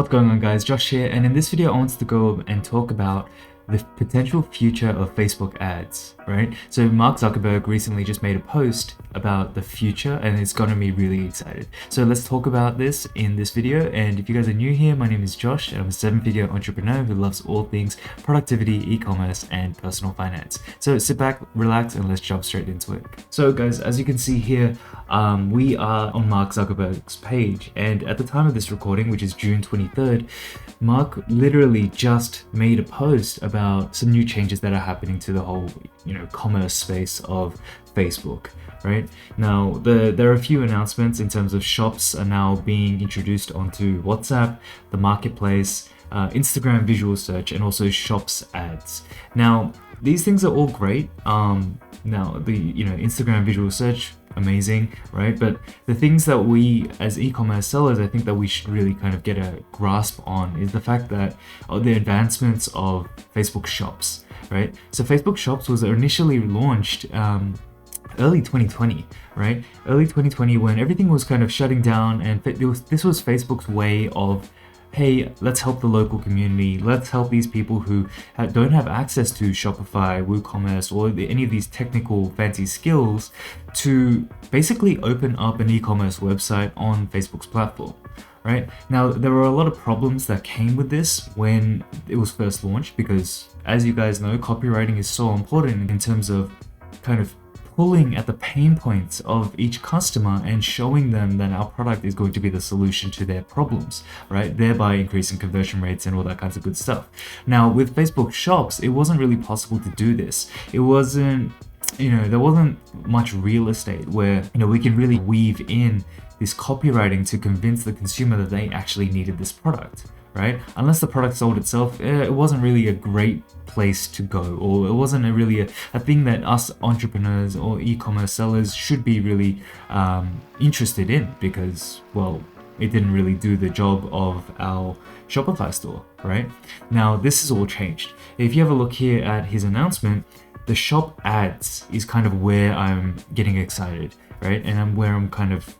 What's going on, guys? Josh here, and in this video I want to go and talk about the potential future of Facebook ads, right? So Mark Zuckerberg recently just made a post about the future and it's gotten me really excited. So let's talk about this in this video. And if you guys are new here, my name is Josh and I'm a 7-figure entrepreneur who loves all things productivity, e-commerce, and personal finance. So sit back, relax, and let's jump straight into it. So guys, as you can see here, we are on Mark Zuckerberg's page, and at the time of this recording, which is June 23rd, Mark literally just made a post about some new changes that are happening to the whole, commerce space of Facebook, right? Now, there are a few announcements in terms of shops are now being introduced onto WhatsApp, the marketplace, Instagram visual search, and also shops ads. Now, these things are all great. Now the Instagram visual search, amazing, right? But the things that we as e-commerce sellers, I think that we should really kind of get a grasp on is the fact that the advancements of Facebook shops, right? So Facebook shops was initially launched early 2020, right? Early 2020, when everything was kind of shutting down, and this was Facebook's way of, hey, let's help the local community. Let's help these people who don't have access to Shopify, WooCommerce, or any of these technical fancy skills to basically open up an e-commerce website on Facebook's platform, right? Now, there were a lot of problems that came with this when it was first launched because, as you guys know, copywriting is so important in terms of kind of pulling at the pain points of each customer and showing them that our product is going to be the solution to their problems, right? Thereby increasing conversion rates and all that kinds of good stuff. Now, with Facebook shops, it wasn't really possible to do this. It wasn't, there wasn't much real estate where, we can really weave in this copywriting to convince the consumer that they actually needed this product, right? Unless the product sold itself, it wasn't really a great place to go, or it wasn't really a thing that us entrepreneurs or e-commerce sellers should be really interested in because, well, it didn't really do the job of our Shopify store, right? Now, this has all changed. If you have a look here at his announcement, the shop ads is kind of where I'm getting excited, right? And where I'm kind of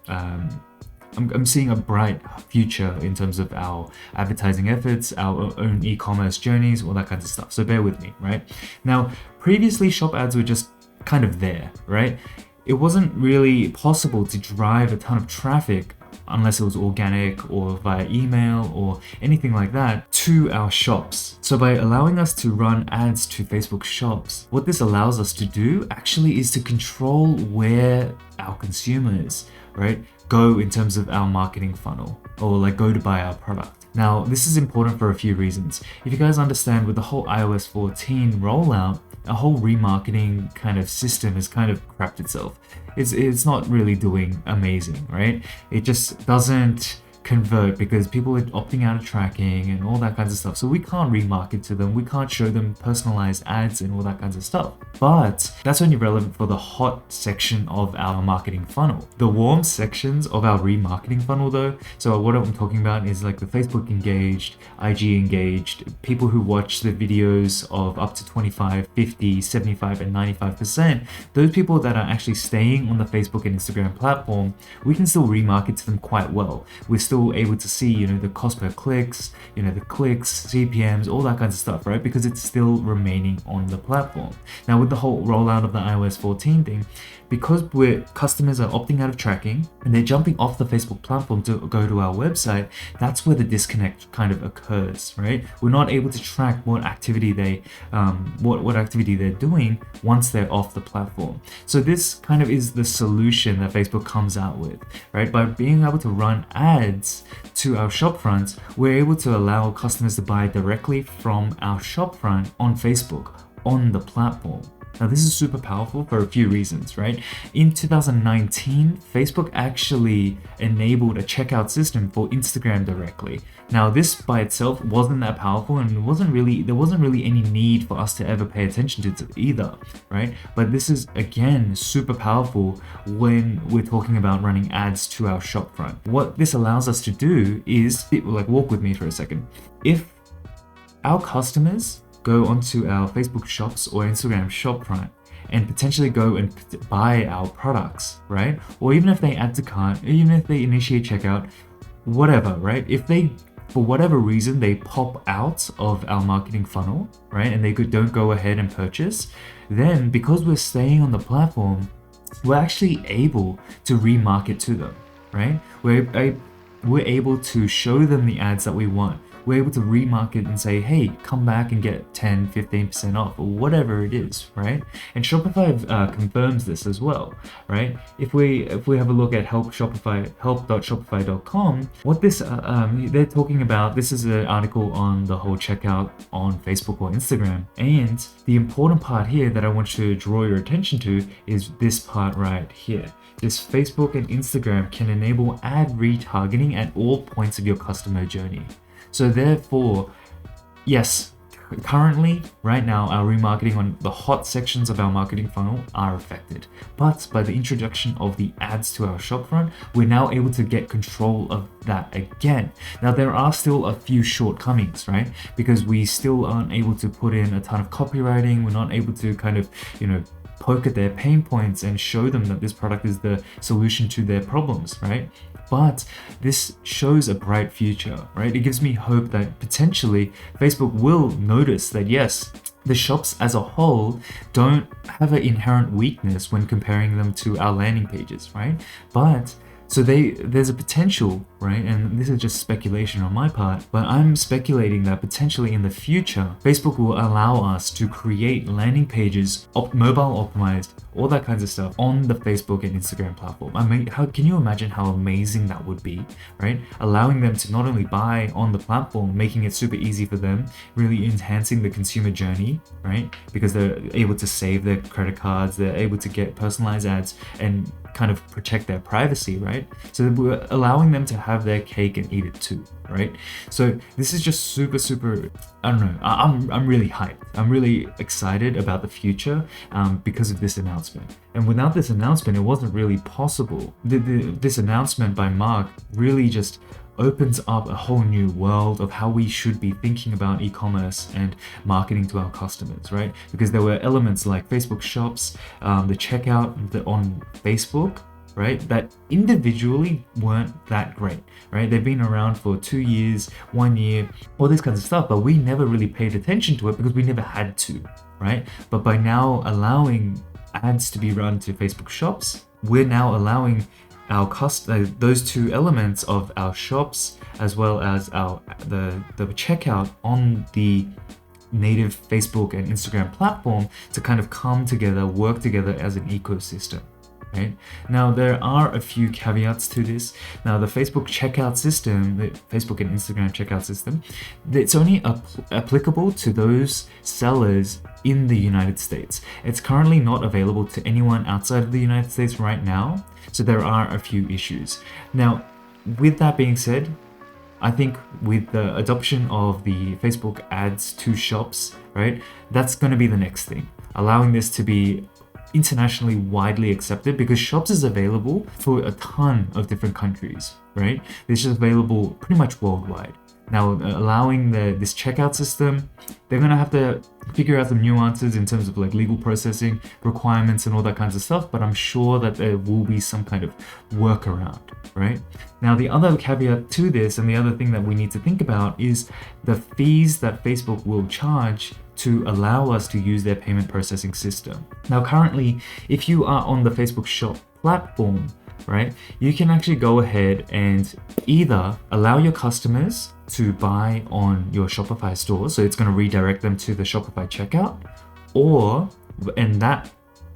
I'm seeing a bright future in terms of our advertising efforts, our own e-commerce journeys, all that kinds of stuff. So bear with me, right? Now, previously shop ads were just kind of there, right? It wasn't really possible to drive a ton of traffic unless it was organic or via email or anything like that to our shops. So by allowing us to run ads to Facebook shops, what this allows us to do actually is to control where our consumers, right, go in terms of our marketing funnel, or like go to buy our product. Now, this is important for a few reasons. If you guys understand, with the whole iOS 14 rollout, a whole remarketing kind of system has kind of crapped itself. It's not really doing amazing, right? It just doesn't convert because people are opting out of tracking and all that kinds of stuff. So we can't remarket to them. We can't show them personalized ads and all that kinds of stuff. But that's only relevant for the hot section of our marketing funnel. The warm sections of our remarketing funnel though, so what I'm talking about is like the Facebook engaged, IG engaged, people who watch the videos of up to 25, 50, 75, and 95%, those people that are actually staying on the Facebook and Instagram platform, we can still remarket to them quite well. We're still able to see, the cost per clicks, the clicks, CPMs, all that kinds of stuff, right? Because it's still remaining on the platform. Now, with the whole rollout of the iOS 14 thing, because customers are opting out of tracking and they're jumping off the Facebook platform to go to our website, that's where the disconnect kind of occurs, right? We're not able to track what activity what activity they're doing once they're off the platform. So this kind of is the solution that Facebook comes out with, right? By being able to run ads to our shopfronts, we're able to allow customers to buy directly from our shopfront on Facebook on the platform. Now, this is super powerful for a few reasons, right? In 2019, Facebook actually enabled a checkout system for Instagram directly. Now, this by itself wasn't that powerful, and there wasn't really any need for us to ever pay attention to it either, right? But this is, again, super powerful when we're talking about running ads to our shopfront. What this allows us to do is, walk with me for a second. If our customers go onto our Facebook shops or Instagram shopfront and potentially go and buy our products, right? Or even if they add to cart, even if they initiate checkout, whatever, right? If they for whatever reason they pop out of our marketing funnel, right, and they don't go ahead and purchase, then because we're staying on the platform, we're actually able to remarket to them, right? We're able to show them the ads that we want. We're able to remarket and say, hey, come back and get 10, 15% off, or whatever it is, right? And Shopify confirms this as well, right? If we have a look at help.shopify.com, what this they're talking about, this is an article on the whole checkout on Facebook or Instagram. And the important part here that I want to draw your attention to is this part right here. This Facebook and Instagram can enable ad retargeting at all points of your customer journey. So therefore, yes, currently, right now, our remarketing on the hot sections of our marketing funnel are affected. But by the introduction of the ads to our shopfront, we're now able to get control of that again. Now, there are still a few shortcomings, right? Because we still aren't able to put in a ton of copywriting. We're not able to kind of, poke at their pain points and show them that this product is the solution to their problems, right? But this shows a bright future, right? It gives me hope that potentially Facebook will notice that yes, the shops as a whole don't have an inherent weakness when comparing them to our landing pages, right? But so there's a potential, right? And this is just speculation on my part, but I'm speculating that potentially in the future, Facebook will allow us to create landing pages, mobile optimized, all that kinds of stuff on the Facebook and Instagram platform. I mean, how can you imagine how amazing that would be, right? Allowing them to not only buy on the platform, making it super easy for them, really enhancing the consumer journey, right? Because they're able to save their credit cards, they're able to get personalized ads and kind of protect their privacy, right? So we're allowing them to have their cake and eat it too, right? So this is just super, I don't know, I'm really hyped. I'm really excited about the future because of this announcement. And without this announcement, it wasn't really possible. This announcement by Mark really just opens up a whole new world of how we should be thinking about e-commerce and marketing to our customers, right? Because there were elements like Facebook shops, the checkout on Facebook, right, that individually weren't that great, right? They've been around for 2 years, 1 year, all this kinds of stuff, but we never really paid attention to it because we never had to, right? But by now allowing ads to be run to Facebook shops, we're now allowing our those two elements of our shops as well as the checkout on the native Facebook and Instagram platform to kind of come together, work together as an ecosystem. Right? Now, there are a few caveats to this. Now, the Facebook checkout system, the Facebook and Instagram checkout system, it's only applicable to those sellers in the United States. It's currently not available to anyone outside of the United States right now, so there are a few issues. Now, with that being said, I think with the adoption of the Facebook ads to shops, right, that's going to be the next thing, allowing this to be internationally widely accepted, because shops is available for a ton of different countries, right? This is available pretty much worldwide. Now, allowing this checkout system, they're going to have to figure out some nuances in terms of like legal processing requirements and all that kinds of stuff, but I'm sure that there will be some kind of workaround, right? Now, the other caveat to this, and the other thing that we need to think about, is the fees that Facebook will charge to allow us to use their payment processing system. Now, currently, if you are on the Facebook shop platform, right, you can actually go ahead and either allow your customers to buy on your Shopify store, so it's going to redirect them to the Shopify checkout, and that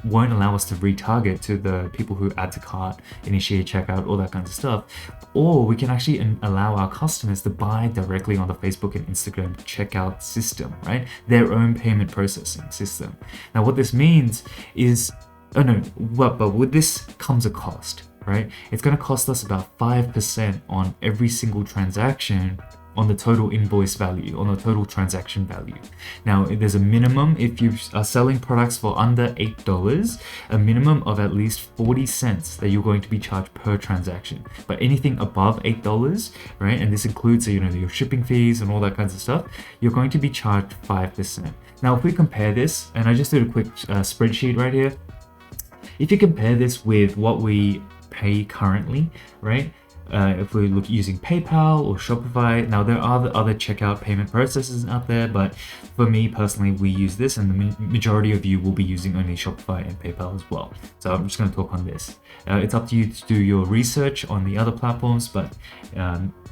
won't allow us to retarget to the people who add to cart, initiate checkout, all that kind of stuff. Or we can actually allow our customers to buy directly on the Facebook and Instagram checkout system, right? Their own payment processing system. Now, what this means is, but with this comes a cost, right? It's going to cost us about 5% on every single transaction on the total invoice value, on the total transaction value. Now, there's a minimum, if you are selling products for under $8, a minimum of at least 40 cents that you're going to be charged per transaction. But anything above $8, right, and this includes your shipping fees and all that kinds of stuff, you're going to be charged 5%. Now, if we compare this, and I just did a quick spreadsheet right here, if you compare this with what we pay currently, right, if we look using PayPal or Shopify. Now there are the other checkout payment processes out there, but for me personally, we use this, and the majority of you will be using only Shopify and PayPal as well. So I'm just going to talk on this. It's up to you to do your research on the other platforms, but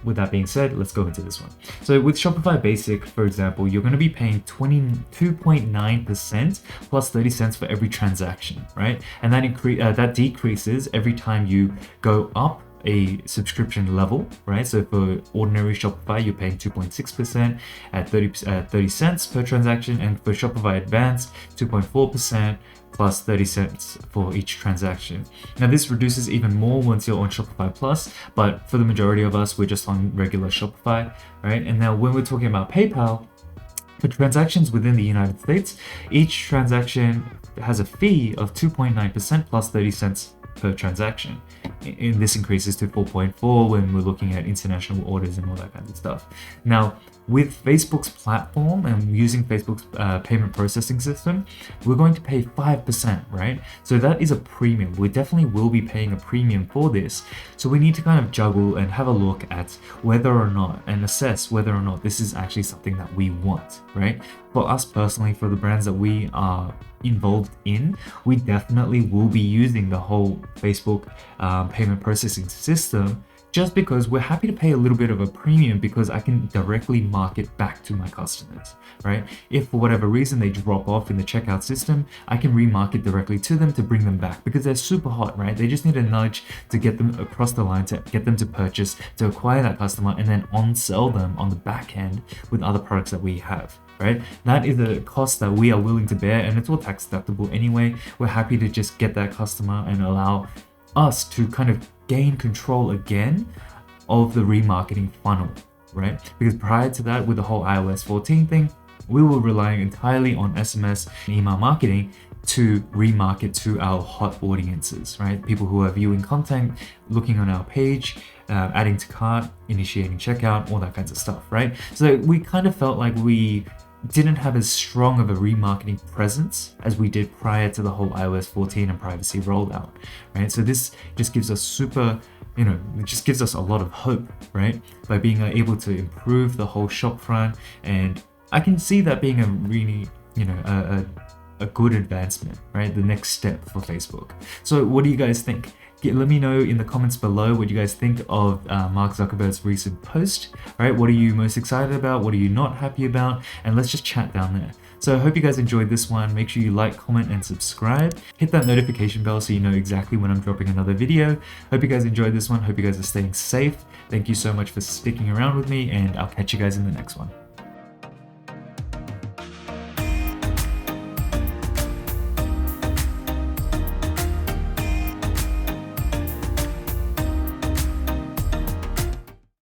with that being said, let's go into this one. So with Shopify Basic, for example, you're going to be paying 22.9% plus 30 cents for every transaction, right? And that decreases every time you go up a subscription level, right? So for ordinary Shopify, you're paying 2.6% at 30 cents per transaction, and for Shopify Advanced, 2.4% plus 30 cents for each transaction. Now this reduces even more once you're on Shopify Plus, but for the majority of us, we're just on regular Shopify, right? And now when we're talking about PayPal, for transactions within the United States, each transaction has a fee of 2.9% plus 30 cents per transaction. And this increases to 4.4 when we're looking at international orders and all that kind of stuff. Now, with Facebook's platform and using Facebook's payment processing system, we're going to pay 5%, right? So that is a premium. We definitely will be paying a premium for this. So we need to kind of juggle and have a look at whether or not, and assess whether or not this is actually something that we want, right? For us personally, for the brands that we are involved in, we definitely will be using the whole Facebook payment processing system, just because we're happy to pay a little bit of a premium because I can directly market back to my customers, right? If for whatever reason they drop off in the checkout system, I can remarket directly to them to bring them back because they're super hot, right? They just need a nudge to get them across the line, to get them to purchase, to acquire that customer, and then on-sell them on the back end with other products that we have. Right? That is a cost that we are willing to bear, and it's all tax deductible anyway. We're happy to just get that customer and allow us to kind of gain control again of the remarketing funnel, right? Because prior to that, with the whole iOS 14 thing, we were relying entirely on SMS and email marketing to remarket to our hot audiences, right? People who are viewing content, looking on our page, adding to cart, initiating checkout, all that kinds of stuff, right? So we kind of felt like we didn't have as strong of a remarketing presence as we did prior to the whole iOS 14 and privacy rollout, right? So this just gives us it just gives us a lot of hope, right? By being able to improve the whole shop front, and I can see that being a really, a good advancement, right? The next step for Facebook. So what do you guys think? Let me know in the comments below what you guys think of Mark Zuckerberg's recent post, right? What are you most excited about? What are you not happy about? And let's just chat down there. So I hope you guys enjoyed this one. Make sure you like, comment, and subscribe. Hit that notification bell so you know exactly when I'm dropping another video. Hope you guys enjoyed this one. Hope you guys are staying safe. Thank you so much for sticking around with me, and I'll catch you guys in the next one.